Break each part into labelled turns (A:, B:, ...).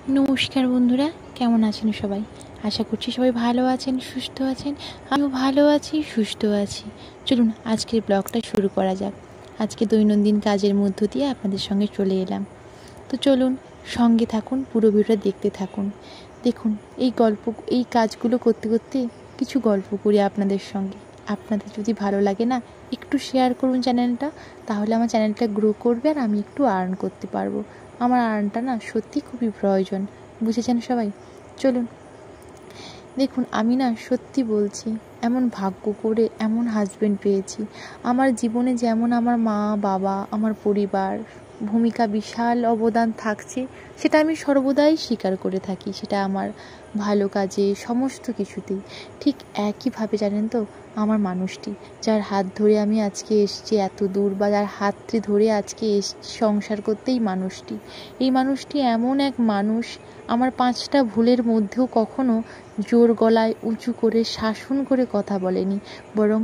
A: নমস্কার বন্ধুরা, কেমন আছেন সবাই? আশা করছি সবাই ভালো আছেন, সুস্থ আছেন। আমিও ভালো আছি, সুস্থ আছি। চলুন আজকের ব্লগটা শুরু করা যাক। আজকে দৈনন্দিন কাজের মধ্য দিয়ে আপনাদের সঙ্গে চলে এলাম। তো চলুন সঙ্গে থাকুন, পুরো ভিডিওটা দেখতে থাকুন। দেখুন এই কাজগুলো করতে করতে কিছু গল্প করি আপনাদের সঙ্গে। আপনাদের যদি ভালো লাগে না, একটু শেয়ার করুন চ্যানেলটা, তাহলে আমার চ্যানেলটা গ্রো করবে আর আমি একটু আর্ন করতে পারবো। আমার আর্নটা না সত্যি খুবই প্রয়োজন, বুঝেছেন সবাই? চলুন দেখুন, আমি না সত্যি বলছি, এমন ভাগ্য করে এমন হাজব্যান্ড পেয়েছি। আমার জীবনে যেমন আমার মা বাবা, আমার পরিবার ভূমিকা বিশাল অবদান থাকছে, সেটা আমি সর্বদাই স্বীকার করে থাকি। সেটা আমার ভালো কাজে, সমস্ত কিছুতেই। ঠিক একইভাবে জানেন তো, আমার মানুষটি, যার হাত ধরে আমি আজকে এসেছি এত দূর, বা যার হাতটি ধরে আজকে এসেছি সংসার করতে, এই মানুষটি এমন এক মানুষ, আমার 5টা ভুলের মধ্যেও কখনো জোর গলায় উঁচু করে শাসন করে কথা বলেনি, বরং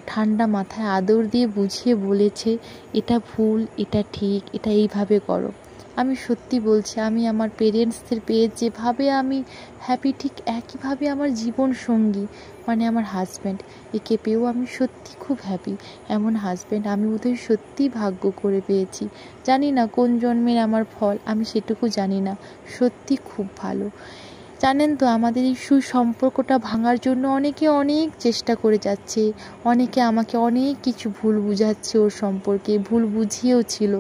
A: ঠান্ডা মাথায় আদর দিয়ে বুঝিয়ে বলেছে, এটা ভুল, এটা ঠিক, এটা এইভাবে করো। আমি সত্যি বলছি, আমি আমার পেরেন্টসদের পেয়ে যেভাবে আমি হ্যাপি, ঠিক একইভাবে আমার জীবন সঙ্গী মানে আমার হাজব্যান্ড, একে পেয়েও আমি সত্যি খুব হ্যাপি। এমন হাজব্যান্ড আমি বোধহয় সত্যিই ভাগ্য করে পেয়েছি। জানি না কোন জন্মের আমার ফল, আমি সেটুকু জানি না। সত্যি খুব ভালো। জানেন তো, আমাদের এই সুসম্পর্কটা ভাঙার জন্য অনেকে অনেক চেষ্টা করে যাচ্ছে, অনেকে আমাকে অনেক কিছু ভুল বুঝাচ্ছে, ওর সম্পর্কে ভুল বুঝিয়েও ছিল,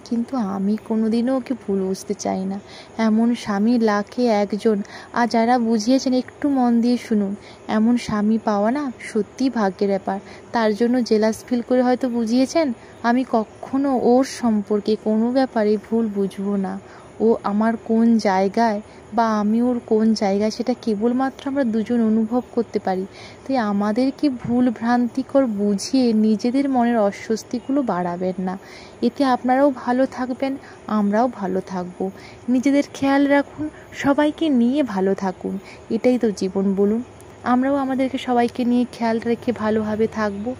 A: কিন্তু আমি কোনোদিনও ওকে ভুল বুঝতে চাই না। এমন স্বামী লাখে একজন, আর যারা বুঝিয়েছেন একটু মন দিয়ে শুনুন, এমন স্বামী পাওয়া না সত্যিই ভাগ্যের ব্যাপার। তার জন্য জেলাস ফিল করে হয়তো বুঝিয়েছেন। আমি কখনো ওর সম্পর্কে কোনো ব্যাপারে ভুল বুঝবো না। ও আমার কোন জায়গায় বা আমি ওর কোন জায়গায়, সেটা কেবলমাত্র আমরা দুজন অনুভব করতে পারি। তাই আমাদেরকে ভুল ভ্রান্তিকর বুঝিয়ে নিজেদের মনের অস্বস্তিগুলো বাড়াবেন না। এতে আপনারাও ভালো থাকবেন, আমরাও ভালো থাকবো। নিজেদের খেয়াল রাখুন, সবাইকে নিয়ে ভালো থাকুন। এটাই তো জীবন, বলুন। আমরাও আমাদেরকে সবাইকে নিয়ে খেয়াল রেখে ভালোভাবে থাকবো।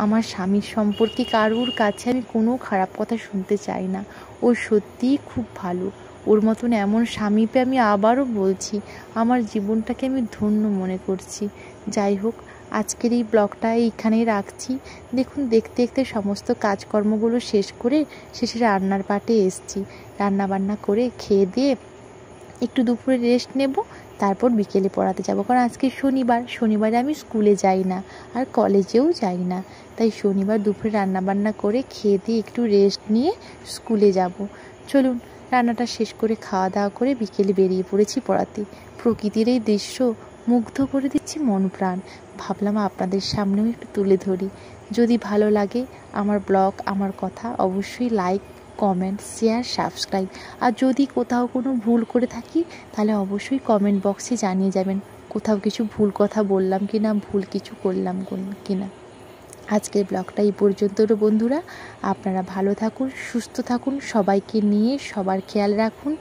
A: আমার স্বামীর সম্পর্কে কারুর কাছে আমি কোনো খারাপ কথা শুনতে চাই না। ও সত্যিই খুব ভালো। ওর মতন এমন স্বামী পেয়ে আমি আবারও বলছি, আমার জীবনটাকে আমি ধন্য মনে করছি। যাই হোক, আজকের এই ব্লগটা এইখানেই রাখছি। দেখুন, দেখতে দেখতে সমস্ত কাজকর্মগুলো শেষ করে শেষে রান্নার পাটে এসছি। রান্নাবান্না করে খেয়ে দিয়ে একটু দুপুরে রেস্ট নেব, তারপর বিকেলে পড়াতে যাব। কারণ আজকে শনিবারে আমি স্কুলে যাই না আর কলেজেও যাই না। তাই শনিবার দুপুরে রান্নাবান্না করে খেয়ে দিয়ে একটু রেস্ট নিয়ে স্কুলে যাব। চলুন, রান্নাটা শেষ করে খাওয়া দাওয়া করে বিকেলে বেরিয়ে পড়েছি পড়াতে। প্রকৃতির এই দৃশ্য মুগ্ধ করে দিচ্ছি মন প্রাণ। ভাবলাম আপনাদের সামনেও একটু তুলে ধরি। যদি ভালো লাগে আমার ব্লগ, আমার কথা, অবশ্যই লাইক, কমেন্ট, শেয়ার, সাবস্ক্রাইব। আর যদি কোথাও কোনো ভুল করে থাকি, তাহলে অবশ্যই কমেন্ট বক্সে জানিয়ে যাবেন কোথাও কিছু ভুল কথা বললাম কি না, ভুল কিছু করলাম কি না। আজকের ব্লগটা এই পর্যন্ত বন্ধুরা। আপনারা ভালো থাকুন, সুস্থ থাকুন, সবাইকে নিয়ে সবার খেয়াল রাখুন,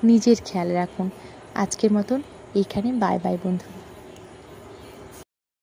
A: নিজের খেয়াল রাখুন। আজকের মতন এইখানে বাই বাই বন্ধু।